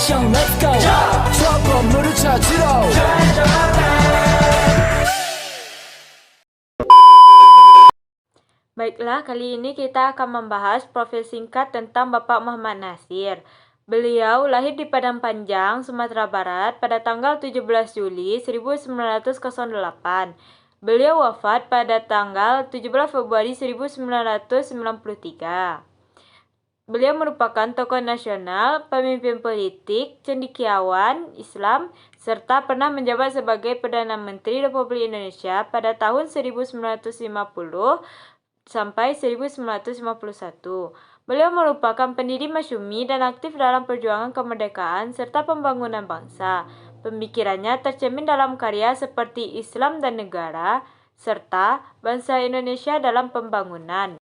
action let's go 저 건물을 찾으러 Baiklah, kali ini kita akan membahas profil singkat tentang Bapak Muhammad Natsir. Beliau lahir di Padang Panjang, Sumatera Barat pada tanggal 17 Juli 1908. Beliau wafat pada tanggal 17 Februari 1993. Beliau merupakan tokoh nasional, pemimpin politik, cendekiawan Islam, serta pernah menjabat sebagai Perdana Menteri Republik Indonesia pada tahun 1950 sampai 1951. Beliau merupakan pendiri Masyumi dan aktif dalam perjuangan kemerdekaan serta pembangunan bangsa. Pemikirannya tercermin dalam karya seperti Islam dan Negara serta Bangsa Indonesia dalam Pembangunan.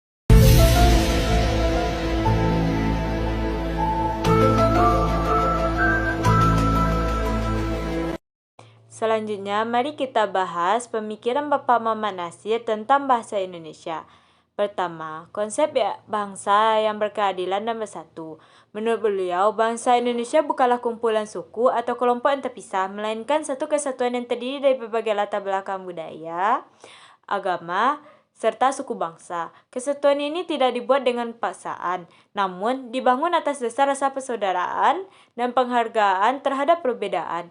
Selanjutnya, mari kita bahas pemikiran Bapak Muhammad Natsir tentang bahasa Indonesia. Pertama, konsep bangsa yang berkeadilan dan bersatu. Menurut beliau, bangsa Indonesia bukanlah kumpulan suku atau kelompok yang terpisah, melainkan satu kesatuan yang terdiri dari berbagai latar belakang budaya, agama, serta suku bangsa. Kesatuan ini tidak dibuat dengan paksaan, namun dibangun atas dasar rasa persaudaraan dan penghargaan terhadap perbedaan.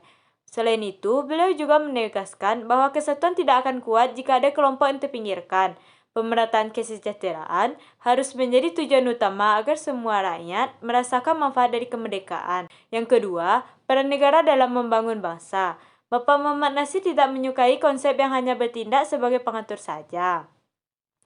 Selain itu, beliau juga menegaskan bahwa kesatuan tidak akan kuat jika ada kelompok yang terpinggirkan. Pemerataan kesejahteraan harus menjadi tujuan utama agar semua rakyat merasakan manfaat dari kemerdekaan. Yang kedua, peran negara dalam membangun bangsa. Bapak Muhammad Natsir tidak menyukai konsep yang hanya bertindak sebagai pengatur saja.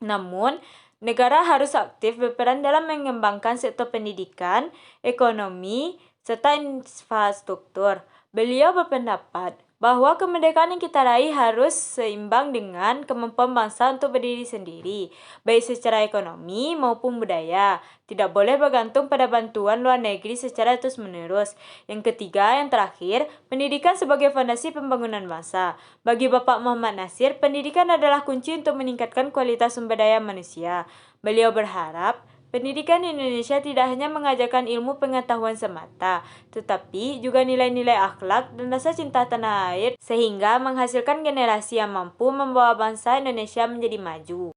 Namun, negara harus aktif berperan dalam mengembangkan sektor pendidikan, ekonomi, serta infrastruktur. Beliau berpendapat bahwa kemerdekaan yang kita raih harus seimbang dengan kemampuan bangsa untuk berdiri sendiri, baik secara ekonomi maupun budaya. Tidak boleh bergantung pada bantuan luar negeri secara terus-menerus. Yang ketiga, yang terakhir, pendidikan sebagai fondasi pembangunan bangsa. Bagi Bapak Muhammad Natsir, pendidikan adalah kunci untuk meningkatkan kualitas sumber daya manusia. Beliau berharap pendidikan di Indonesia tidak hanya mengajarkan ilmu pengetahuan semata, tetapi juga nilai-nilai akhlak dan rasa cinta tanah air sehingga menghasilkan generasi yang mampu membawa bangsa Indonesia menjadi maju.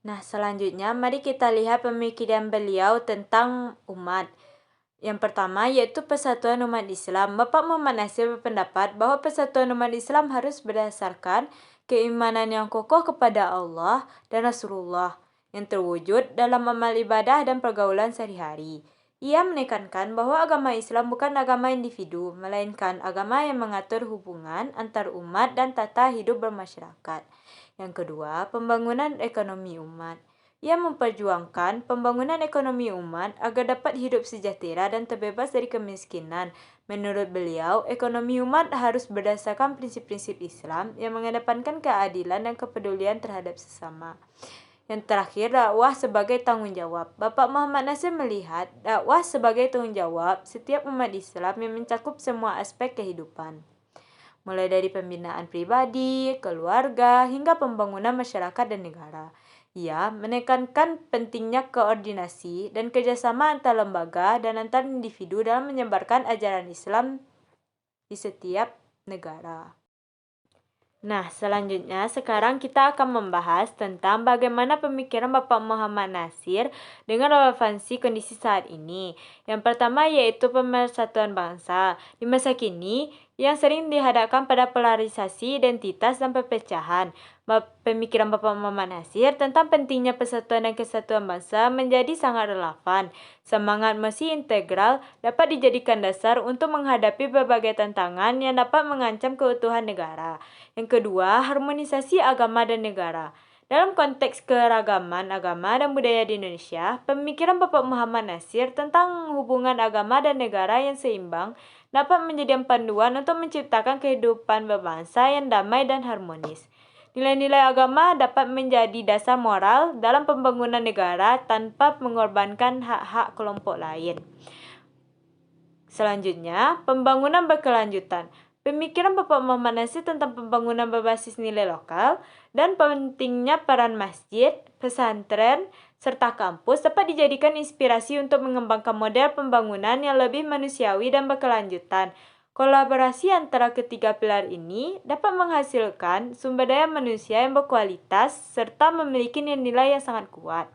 Nah, selanjutnya mari kita lihat pemikiran beliau tentang umat. Yang pertama yaitu persatuan umat Islam. Bapak Muhammad Natsir berpendapat bahwa persatuan umat Islam harus berdasarkan keimanan yang kokoh kepada Allah dan Rasulullah, yang terwujud dalam amal ibadah dan pergaulan sehari-hari. Ia menekankan bahwa agama Islam bukan agama individu, melainkan agama yang mengatur hubungan antar umat dan tata hidup bermasyarakat. Yang kedua, pembangunan ekonomi umat. Ia memperjuangkan pembangunan ekonomi umat agar dapat hidup sejahtera dan terbebas dari kemiskinan. Menurut beliau, ekonomi umat harus berdasarkan prinsip-prinsip Islam yang mengedepankan keadilan dan kepedulian terhadap sesama. Yang terakhir, dakwah sebagai tanggung jawab. Bapak Muhammad Natsir melihat dakwah sebagai tanggung jawab setiap umat Islam yang mencakup semua aspek kehidupan, mulai dari pembinaan pribadi, keluarga, hingga pembangunan masyarakat dan negara. Ia menekankan pentingnya koordinasi dan kerjasama antar lembaga dan antar individu dalam menyebarkan ajaran Islam di setiap negara. Nah, selanjutnya sekarang kita akan membahas tentang bagaimana pemikiran Bapak Muhammad Natsir dengan relevansi kondisi saat ini. Yang pertama yaitu pemersatuan bangsa. Di masa kini, yang sering dihadapkan pada polarisasi identitas dan perpecahan. Pemikiran Bapak Muhammad Natsir tentang pentingnya persatuan dan kesatuan bangsa menjadi sangat relevan. Semangat misi integral dapat dijadikan dasar untuk menghadapi berbagai tantangan yang dapat mengancam keutuhan negara. Yang kedua, harmonisasi agama dan negara. Dalam konteks keragaman agama dan budaya di Indonesia, pemikiran Bapak Muhammad Natsir tentang hubungan agama dan negara yang seimbang dapat menjadi panduan untuk menciptakan kehidupan berbangsa yang damai dan harmonis. Nilai-nilai agama dapat menjadi dasar moral dalam pembangunan negara tanpa mengorbankan hak-hak kelompok lain. Selanjutnya, pembangunan berkelanjutan. Pemikiran Bapak Muhammad Natsir tentang pembangunan berbasis nilai lokal dan pentingnya peran masjid, pesantren, serta kampus dapat dijadikan inspirasi untuk mengembangkan model pembangunan yang lebih manusiawi dan berkelanjutan. Kolaborasi antara ketiga pilar ini dapat menghasilkan sumber daya manusia yang berkualitas serta memiliki nilai yang sangat kuat.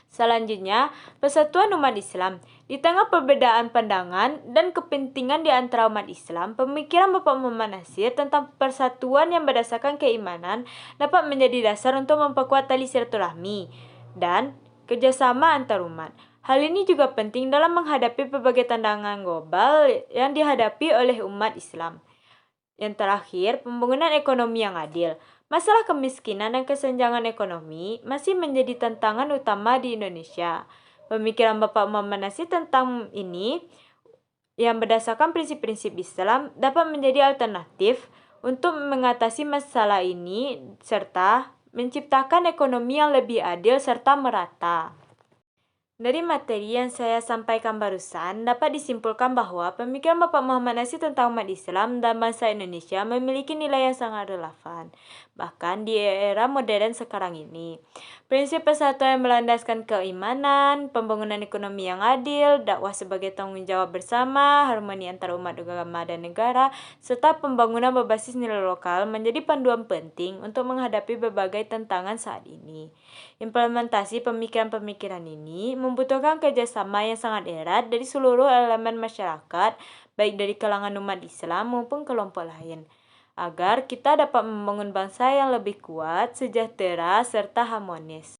Selanjutnya, persatuan umat Islam. Di tengah perbedaan pandangan dan kepentingan di antara umat Islam, pemikiran Bapak Muhammad Nasir tentang persatuan yang berdasarkan keimanan dapat menjadi dasar untuk memperkuat tali silaturahmi dan kerjasama antar umat. Hal ini juga penting dalam menghadapi berbagai tantangan global yang dihadapi oleh umat Islam. Yang terakhir, pembangunan ekonomi yang adil. Masalah kemiskinan dan kesenjangan ekonomi masih menjadi tantangan utama di Indonesia. Pemikiran Bapak Muhammad Nasir tentang ini yang berdasarkan prinsip-prinsip Islam dapat menjadi alternatif untuk mengatasi masalah ini serta menciptakan ekonomi yang lebih adil serta merata. Dari materi yang saya sampaikan barusan, dapat disimpulkan bahwa pemikiran Bapak Muhammad Nasir tentang umat Islam dan bangsa Indonesia memiliki nilai yang sangat relevan, bahkan di era modern sekarang ini. Prinsip persatuan yang melandaskan keimanan, pembangunan ekonomi yang adil, dakwah sebagai tanggung jawab bersama, harmoni antara umat agama dan negara, serta pembangunan berbasis nilai lokal menjadi panduan penting untuk menghadapi berbagai tantangan saat ini. Implementasi pemikiran-pemikiran ini membutuhkan kerjasama yang sangat erat dari seluruh elemen masyarakat, baik dari kalangan umat Islam maupun kelompok lain, agar kita dapat membangun bangsa yang lebih kuat, sejahtera, serta harmonis.